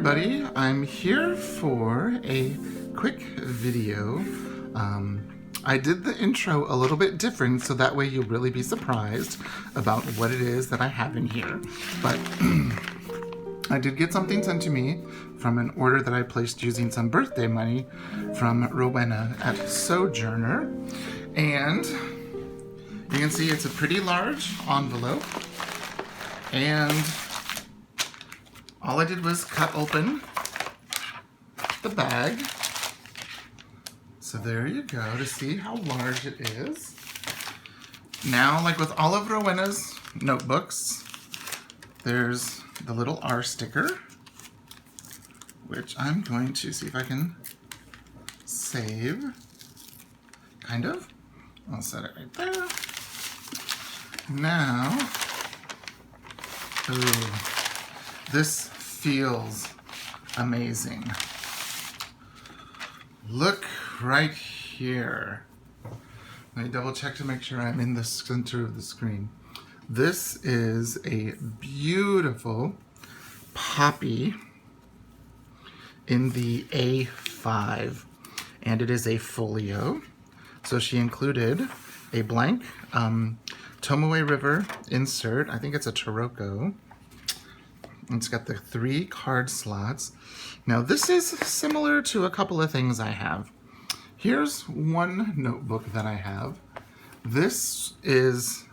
everybody, I'm here for a quick video. I did the intro a little bit different so that way you'll really be surprised about what it is that I have in here. But I did get something sent to me from an order that I placed using some birthday money from Rowena at Sojourner. And you can see it's a pretty large envelope. And all I did was cut open the bag. So there you go to see how large it is. Now, like with all of Rowena's notebooks, there's the little R sticker, which I'm going to see if I can save. Kind of. I'll set it right there. Now, ooh, this feels amazing. Look right here. Let me double check to make sure I'm in the center of the screen. This is a beautiful poppy in the A5, and it is a folio. So she included a blank Tomoe River insert. I think it's a Taroko. It's got the 3 card slots. Now this is similar to a couple of things I have. Here's one notebook that I have. This is,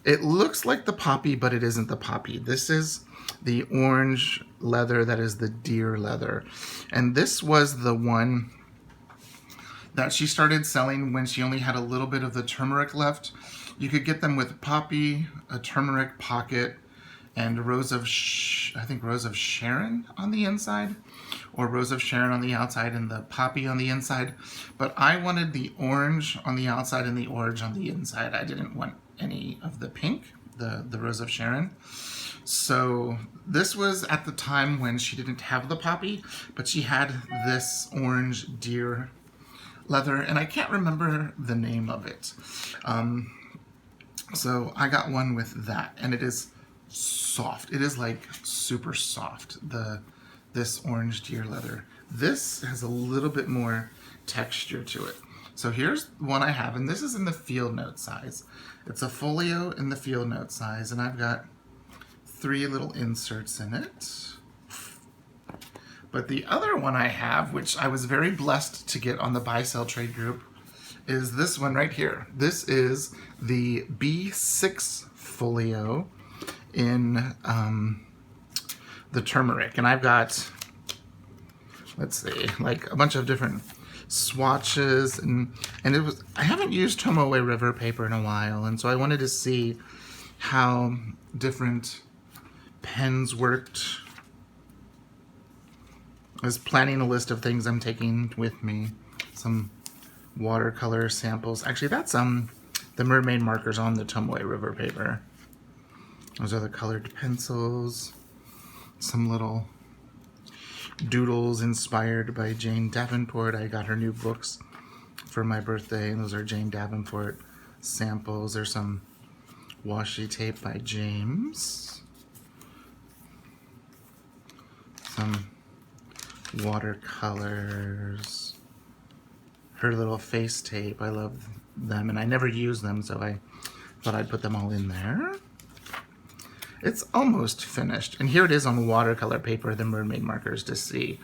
it looks like the poppy, but it isn't the poppy. This is the orange leather that is the deer leather. And this was the one that she started selling when she only had a little bit of the turmeric left. You could get them with poppy, a turmeric pocket, and Rose of Sharon on the inside, or Rose of Sharon on the outside and the poppy on the inside. But I wanted the orange on the outside and the orange on the inside. I didn't want any of the pink, the Rose of Sharon. So this was at the time when she didn't have the poppy, but she had this orange deer leather, and I can't remember the name of it. So I got one with that, and it is soft. It is like super soft, this orange deer leather. This has a little bit more texture to it. So here's one I have, and this is in the field note size. It's a folio in the field note size, and I've got 3 little inserts in it. But the other one I have, which I was very blessed to get on the buy sell trade group, is this one right here. This is the B6 folio in the turmeric, and I've got, let's see, like a bunch of different swatches, and it was, I haven't used Tomoe River paper in a while, and so I wanted to see how different pens worked. I was planning a list of things I'm taking with me. Some watercolor samples. Actually, that's the mermaid markers on the Tomoe River paper. Those are the colored pencils. Some little doodles inspired by Jane Davenport. I got her new books for my birthday, and those are Jane Davenport samples. There's some washi tape by James. Some watercolors. Her little face tape. I love them, and I never use them, so I thought I'd put them all in there. It's almost finished, and here it is on watercolor paper, the mermaid markers, to see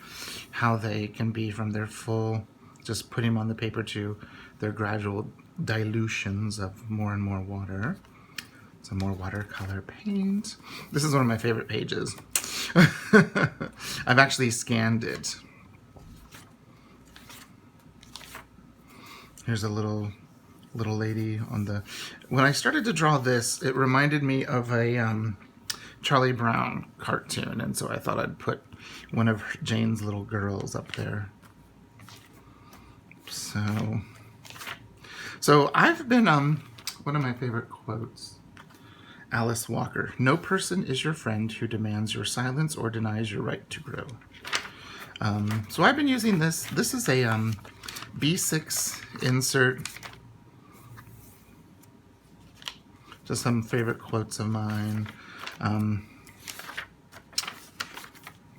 how they can be from their full, just putting them on the paper, to their gradual dilutions of more and more water. Some more watercolor paint. This is one of my favorite pages. I've actually scanned it. Here's a little lady on the... When I started to draw this, it reminded me of a Charlie Brown cartoon, and so I thought I'd put one of Jane's little girls up there. So I've been, one of my favorite quotes, Alice Walker: "No person is your friend who demands your silence or denies your right to grow." So I've been using this. This is a B6 insert. Just some favorite quotes of mine.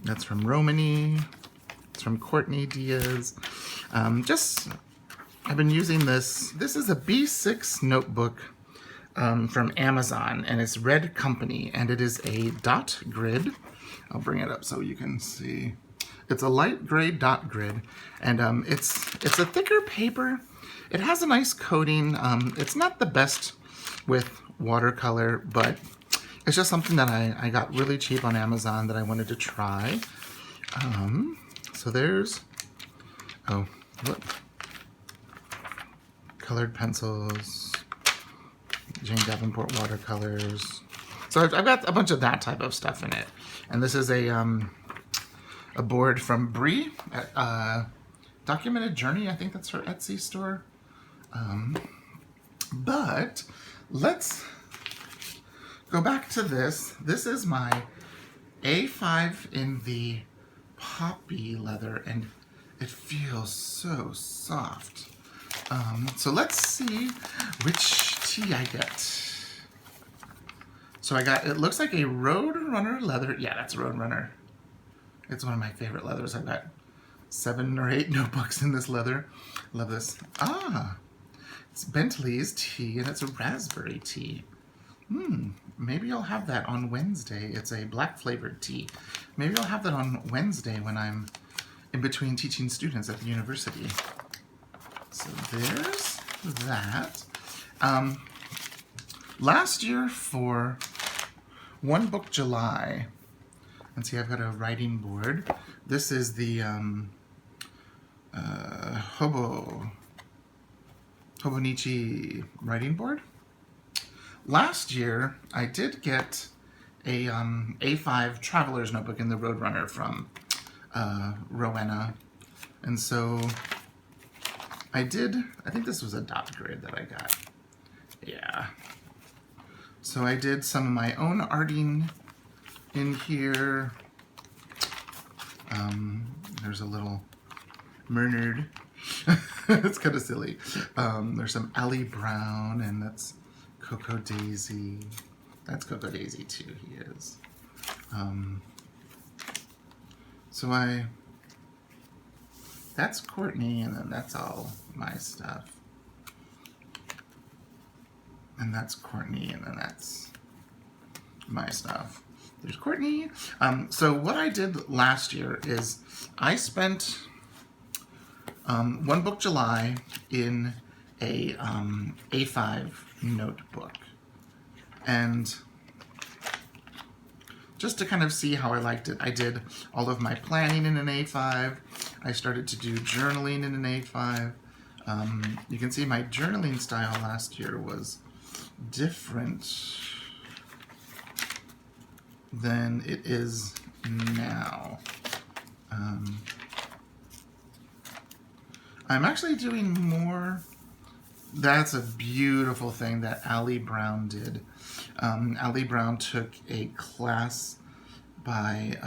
That's from Romany. It's from Courtney Diaz. I've been using this. This is a B6 notebook from Amazon, and it's Red Company, and it is a dot grid. I'll bring it up so you can see. It's a light gray dot grid, and it's a thicker paper. It has a nice coating. It's not the best with watercolor, but it's just something that I got really cheap on Amazon that I wanted to try. So there's, colored pencils, Jane Davenport watercolors. So I've got a bunch of that type of stuff in it. And this is a board from Bree at Documented Journey. I think that's her Etsy store. But let's go back to this. This is my A5 in the poppy leather, and it feels so soft. So let's see which tea I get. So I got, it looks like a Roadrunner leather. Yeah, that's Roadrunner. It's one of my favorite leathers. I've got 7 or 8 notebooks in this leather. Love this. It's Bentley's tea, and it's a raspberry tea. Maybe I'll have that on Wednesday. It's a black flavored tea. Maybe I'll have that on Wednesday when I'm in between teaching students at the university. So there's that. Last year for One Book July, and see, I've got a writing board. This is the Hobonichi writing board. Last year, I did get a A5 Traveler's Notebook in the Roadrunner from Rowena. And so I think this was a dot grid that I got. Yeah. So I did some of my own arting in here. There's a little Mernard. It's kind of silly. There's some Allie Brown, and that's Coco Daisy. That's Coco Daisy too, he is. That's Courtney, and then that's all my stuff. And that's Courtney, and then that's my stuff. There's Courtney. So what I did last year is I spent One Book July in a A5 notebook. And just to kind of see how I liked it, I did all of my planning in an A5. I started to do journaling in an A5. You can see my journaling style last year was different than it is now. I'm actually doing more. That's a beautiful thing that Allie Brown did. Allie Brown took a class by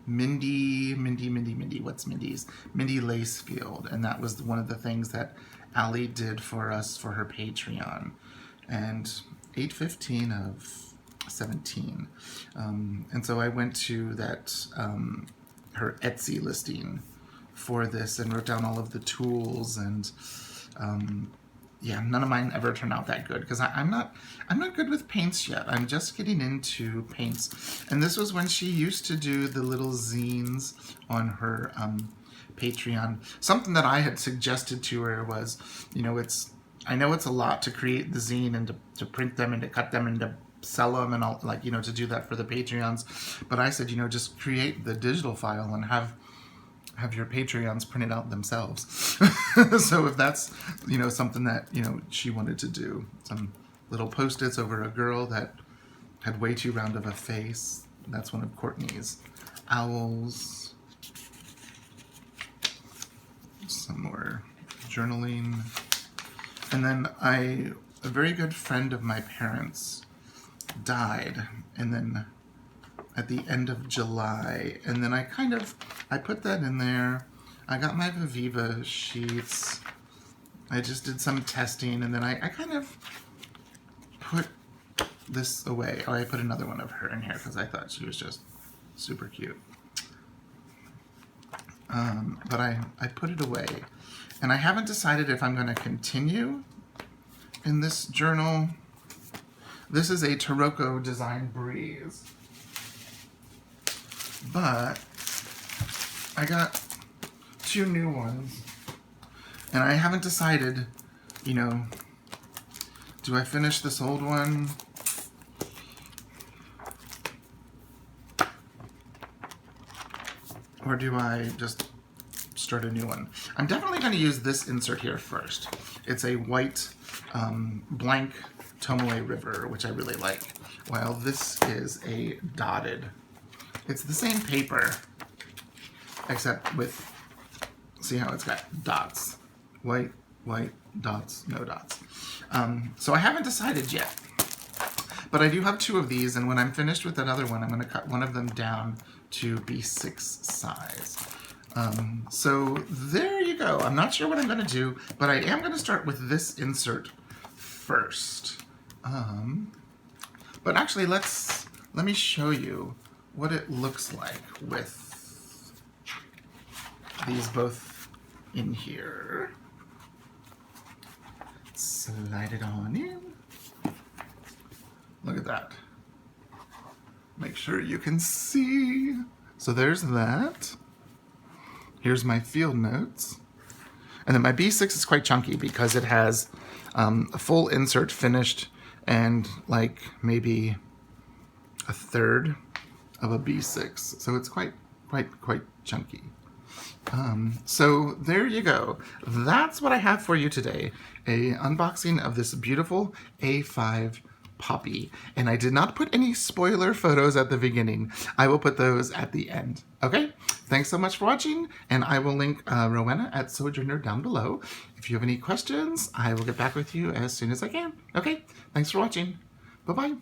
Mindy, what's Mindy's? Mindy Lacefield, and that was one of the things that Allie did for us for her Patreon. And 8/15 of 17. And so I went to that, her Etsy listing for this and wrote down all of the tools, and yeah, none of mine ever turned out that good because I'm not good with paints yet. I'm just getting into paints, and this was when she used to do the little zines on her Patreon. Something that I had suggested to her was, you know, I know it's a lot to create the zine and to print them and to cut them and to sell them and all, like, you know, to do that for the Patreons. But I said, you know, just create the digital file and have your Patreons print it out themselves. So if that's, you know, something that, you know, she wanted to do, some little Post-its over a girl that had way too round of a face. That's one of Courtney's. Owls. Some more journaling. And then a very good friend of my parents died, and then at the end of July, and then I put that in there. I got my Viviva sheets. I just did some testing, and then I kind of put this away. Oh, I put another one of her in here because I thought she was just Super cute. But I put it away. And I haven't decided if I'm going to continue in this journal. This is a Taroko Design Breeze. But I got 2 new ones. And I haven't decided, you know, do I finish this old one? Or do I just start a new one? I'm definitely going to use this insert here first. It's a white blank Tomoe River, which I really like, while this is a dotted. It's the same paper, except with, see how it's got dots. White, white, dots, no dots. So I haven't decided yet. But I do have 2 of these, and when I'm finished with that other one, I'm going to cut one of them down to B6 size. So there you go. I'm not sure what I'm going to do, but I am going to start with this insert first. But actually, let me show you what it looks like with these both in here. Slide it on in. Look at that. Make sure you can see. So there's that. Here's my field notes. And then my B6 is quite chunky because it has a full insert finished and like maybe a third of a B6. So it's quite chunky. So there you go. That's what I have for you today. A unboxing of this beautiful A5 Poppy. And I did not put any spoiler photos at the beginning. I will put those at the end. Okay? Thanks so much for watching, and I will link Rowena at Sojourner down below. If you have any questions, I will get back with you as soon as I can. Okay? Thanks for watching. Bye-bye.